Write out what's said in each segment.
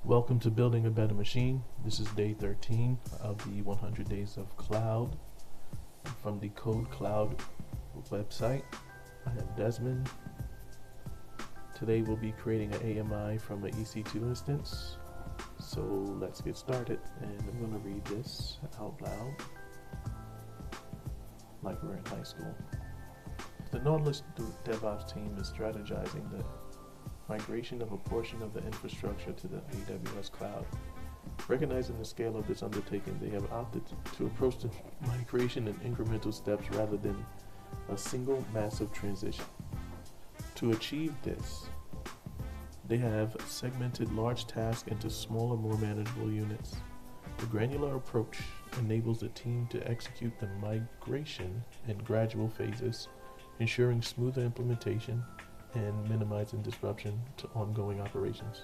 Welcome to Building a Better Machine. This is day 13 of the 100 Days of Cloud from the KodeKloud website. I am Desmond. Today we'll be creating an AMI from an EC2 instance. So let's get started, and I'm going to read this out loud like we're in high school. The Nautilus DevOps team is strategizing the migration of a portion of the infrastructure to the AWS cloud. Recognizing the scale of this undertaking, they have opted to approach the migration in incremental steps rather than a single massive transition. To achieve this, they have segmented large tasks into smaller, more manageable units. The granular approach enables the team to execute the migration in gradual phases, ensuring smoother implementation and minimizing disruption to ongoing operations.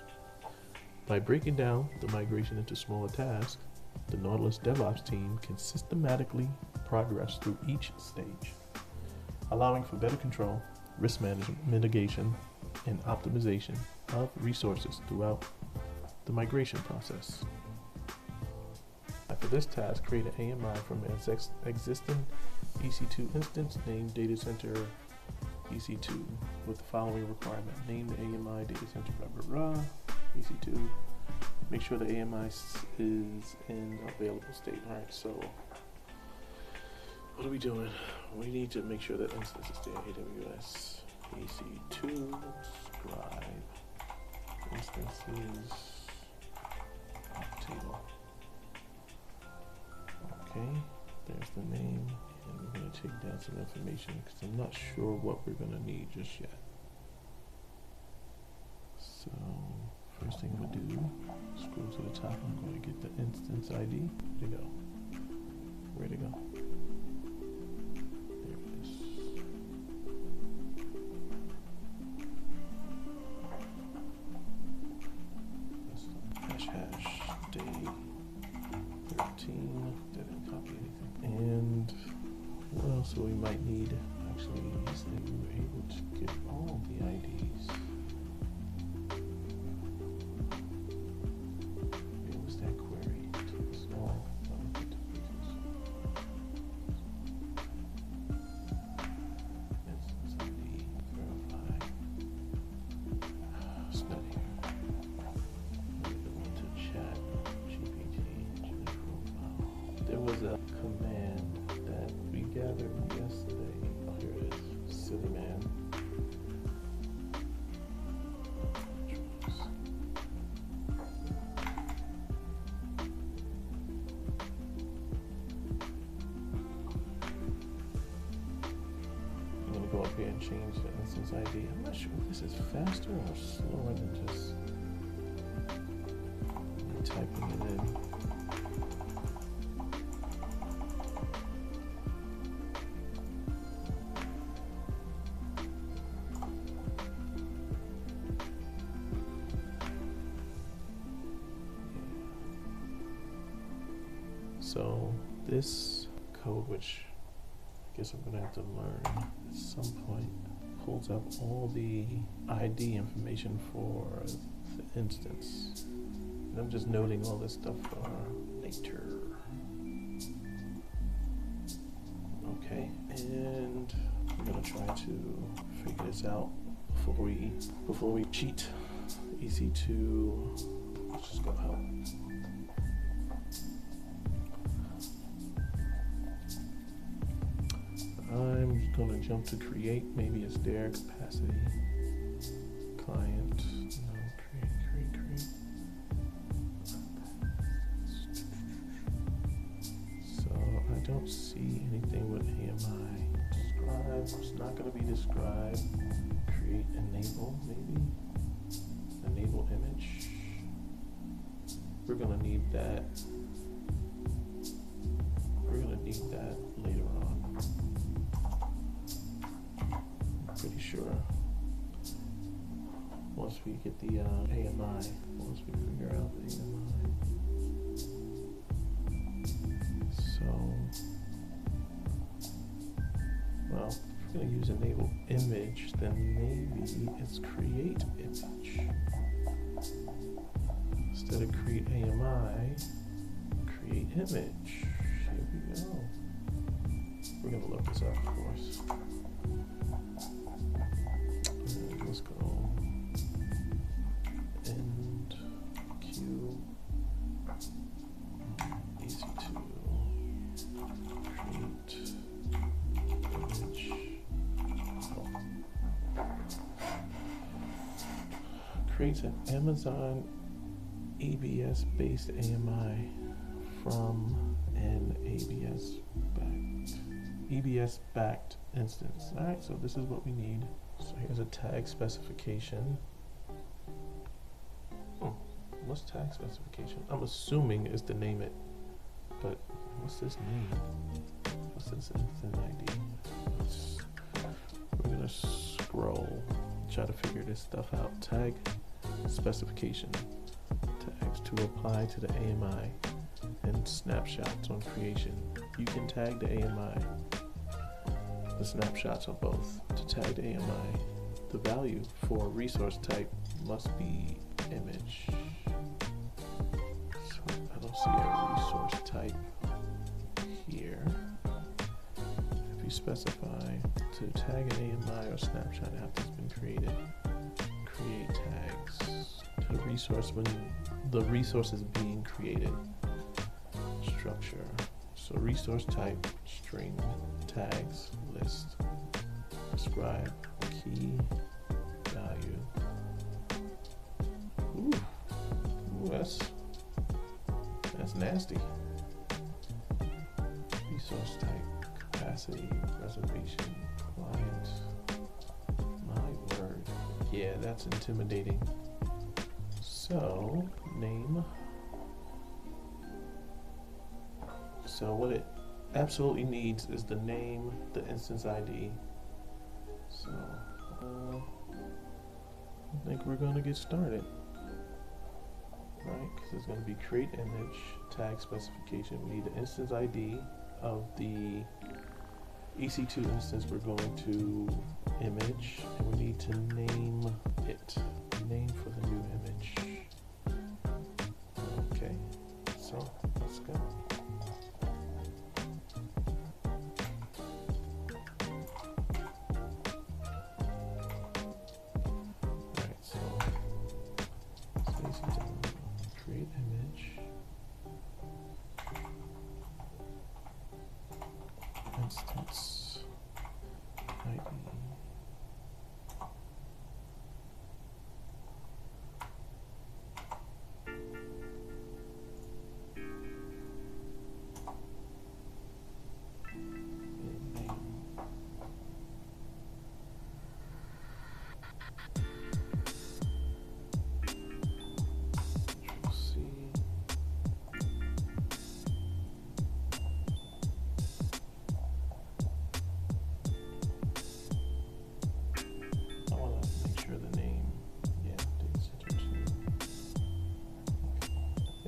By breaking down the migration into smaller tasks, the Nautilus DevOps team can systematically progress through each stage, allowing for better control, risk management, mitigation, and optimization of resources throughout the migration process. For this task, create an AMI from an existing EC2 instance named Data Center EC2 with the following requirement. Name the AMI Data Center EC2. Make sure the AMI is in available state. Alright, so what are we doing? We need to make sure that instance is there. AWS EC2 describe instances table. Okay, there's the name. And we're going to take down some information because I'm not sure what we're going to need just yet. So first thing I'm going to do, scroll to the top, I'm going to get the instance ID. Where'd it go? Where'd it go? There it is. Hash day 13. Didn't copy anything. And what else do we might need? Actually, is that we were able to get all the IDs. Where was that query? It's all instance ID, verify. It's not here. Let me go into chat, GPT, profile. There was a command that we gathered yesterday. Oh, here it is. Silly man. I'm going to go up here and change the instance ID. I'm not sure if this is faster or slower than just typing it in. So this code, which I guess I'm going to have to learn at some point, pulls up all the ID information for the instance. And I'm just noting all this stuff for later. Okay, and I'm going to try to figure this out before we cheat. EC2, let's just go help. I'm going to jump to create. Maybe it's there. Capacity. Client. No, create. So I don't see anything with AMI. Describe. It's not going to be describe. Create enable, maybe. Enable image. We're going to need that. We're going to need that later on. Pretty sure once we get the AMI, once we figure out the AMI. So, well, if we're going to use enable image, then maybe it's create image. Instead image. Here we go. We're gonna look this up, of course. And let's go end Q EC2 create image. Creates an Amazon EBS-based AMI from an EBS-backed instance. All right, so this is what we need. So here's a tag specification. What's tag specification? I'm assuming is to name it, but what's this name? What's this instance ID? We're gonna scroll, try to figure this stuff out. Tag specification. Tags to apply to the AMI and snapshots on creation. You can tag the AMI, the snapshots on both. To tag the AMI, the value for resource type must be image. So I don't see a resource type here. If you specify to tag an AMI or snapshot after it's been created, create tags to the resource when the resource is being created. Structure. So resource type, string, tags, list, describe, key, value. Ooh, that's nasty. Resource type, capacity, reservation, client. My word. Yeah, that's intimidating. So, name. So what it absolutely needs is the name, the instance ID. So, I think we're going to get started. Right, because it's going to be create image, tag specification. We need the instance ID of the EC2 instance we're going to image, and we need to name it. Name for the new image. Okay, so let's go. Alright, so space down, create image, instance ID.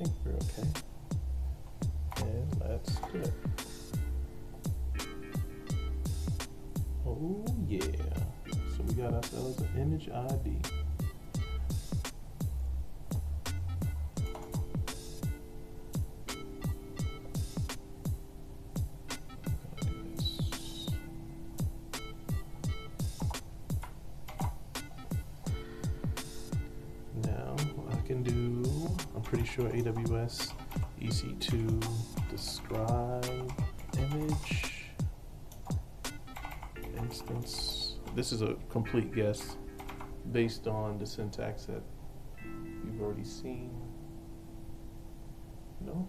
I think we're okay. And let's do it. Oh yeah. So we got ourselves an image ID. Pretty sure AWS EC2 describe image instance. This is a complete guess based on the syntax that you've already seen. No.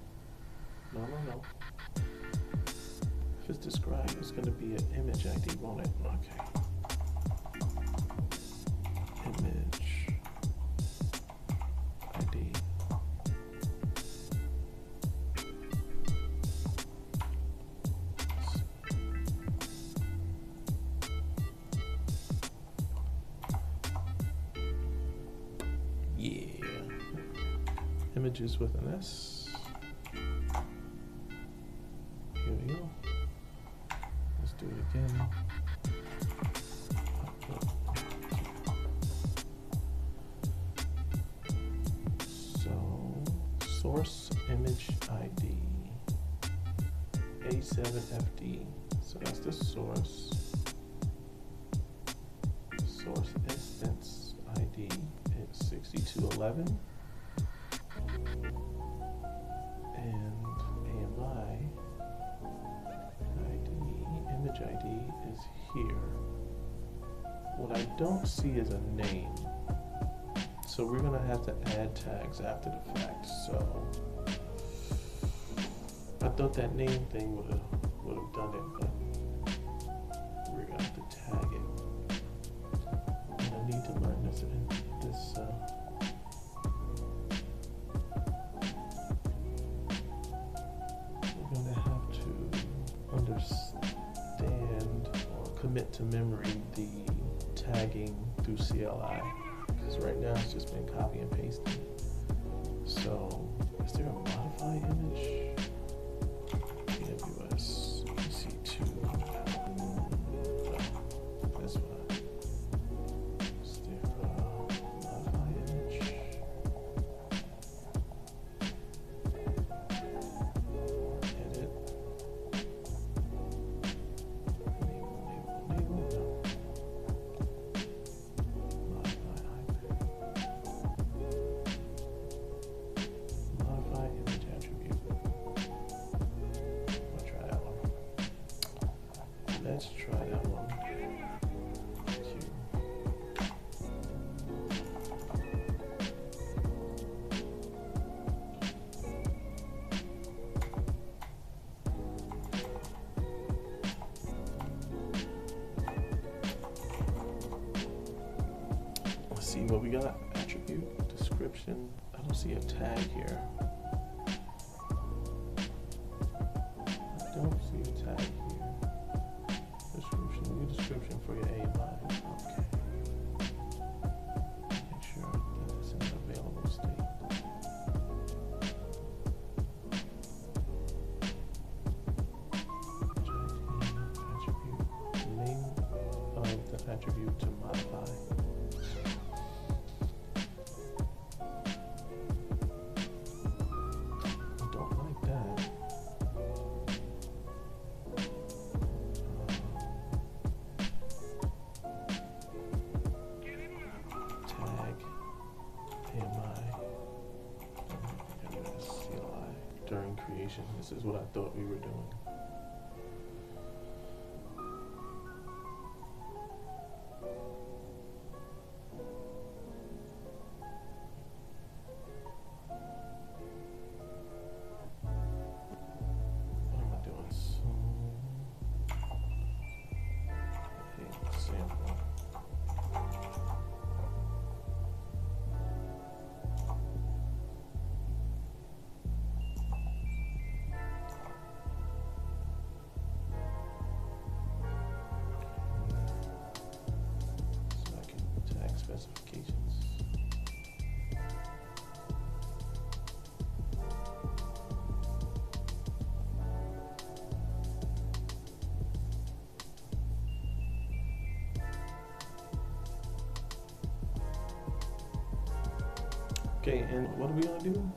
If it's described, it's going to be an image ID, won't it? Okay. Image ID. Yeah. Images with an S. Here we go. Let's do it again. So, source image ID. A7FD. So that's the source. Source instance ID is 6211. And AMI ID, image ID is here. What I don't see is a name. So we're gonna have to add tags after the fact. So I thought that name thing would have done it, but we're gonna have to tag it. And I need to learn this we're gonna have to understand or commit to memory the tagging through CLI. Because right now it's just been copy and pasting. So is there a modify image? AWS EC2. This one. Is there a modify image? Edit. Label, no. Modify image attribute. I'll try that one. Let's try that one. Let's see what we got. Attribute, description. I don't see a tag here. I don't see a tag here. Description, new description for your AMI. Okay. Make sure that it's in an available state. Attribute, name of the attribute to modify. During creation. This is what I thought we were doing. What am I doing? So, sample. Specifications. Okay, and what are we going to do?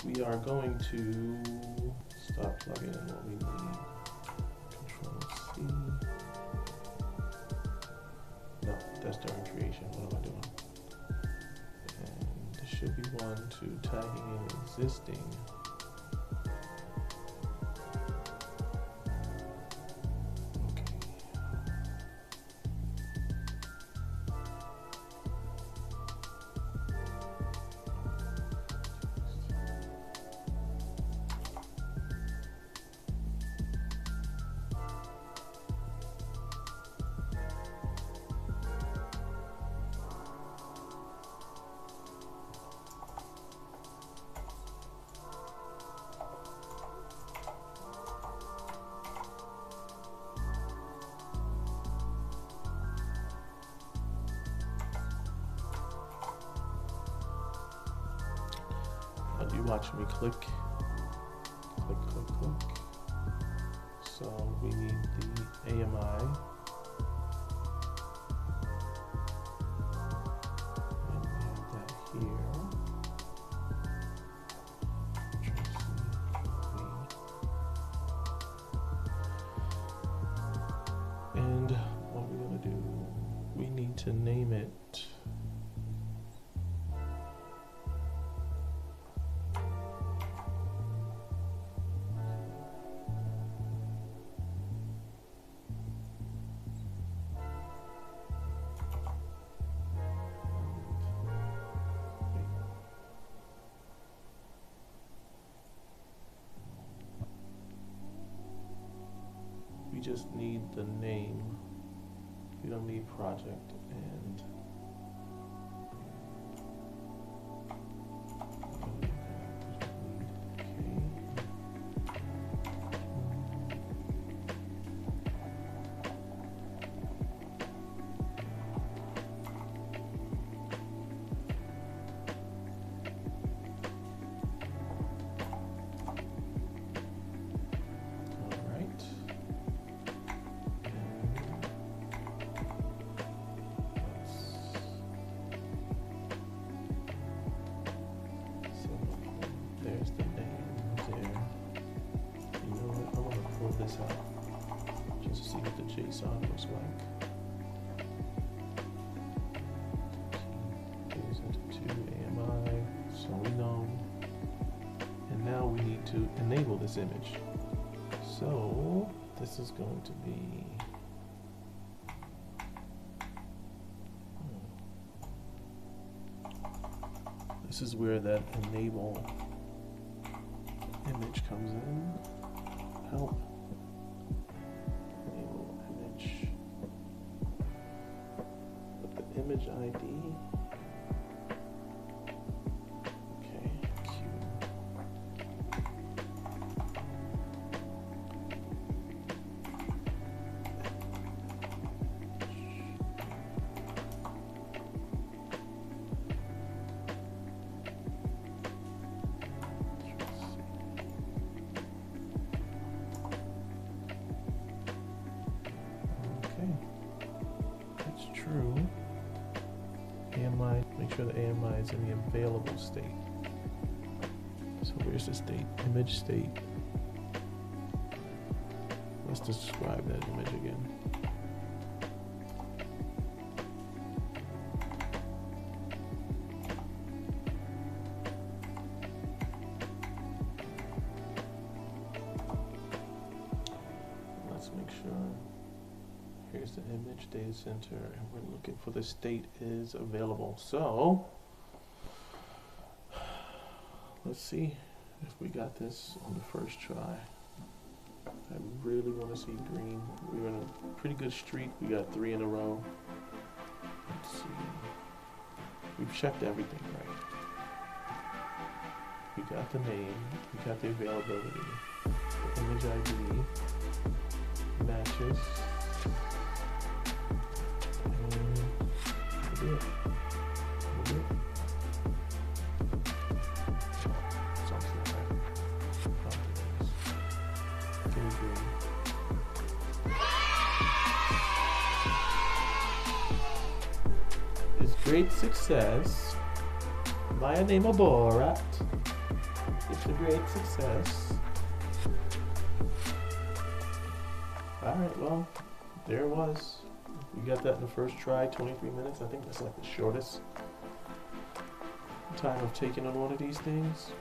We are going to start plugging in what we need. Control C. No, that's during creation. What am I doing? And there should be one to tagging in existing. You watch me click, click, click, click. So we need the AMI. And we have that here. to name it we just need the name. We don't need project and this out just to see what the JSON looks like. Goes into AMI, so we know. And now we need to enable this image. So this is going to be this is where that enable image comes in. Help. Image ID. Okay, Q. Okay, that's true. AMI, make sure the AMI is in the available state. So where's the state? Image state. Let's describe that image again. Let's make sure. Here's the image data center, and we're looking for the state is available. So let's see if we got this on the first try. I really want to see green. We're in a pretty good streak. We got 3 in a row. Let's see. We've checked everything right. We got the name. We got the availability. The image ID matches. We'll do it. We'll do it. Something like that. Give me green. It's great success. Via name of Borat. It's a great success. Alright, well, there it was. We got that in the first try, 23 minutes. I think that's like the shortest time of taking on one of these things.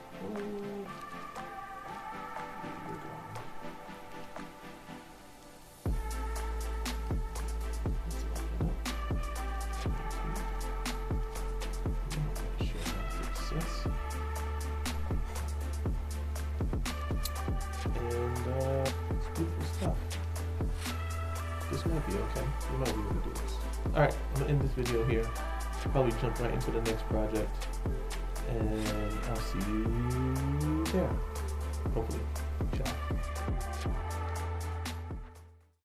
This might be okay. We might be able to do this. Alright, I'm going to end this video here. Probably jump right into the next project. And I'll see you there. Hopefully. Ciao.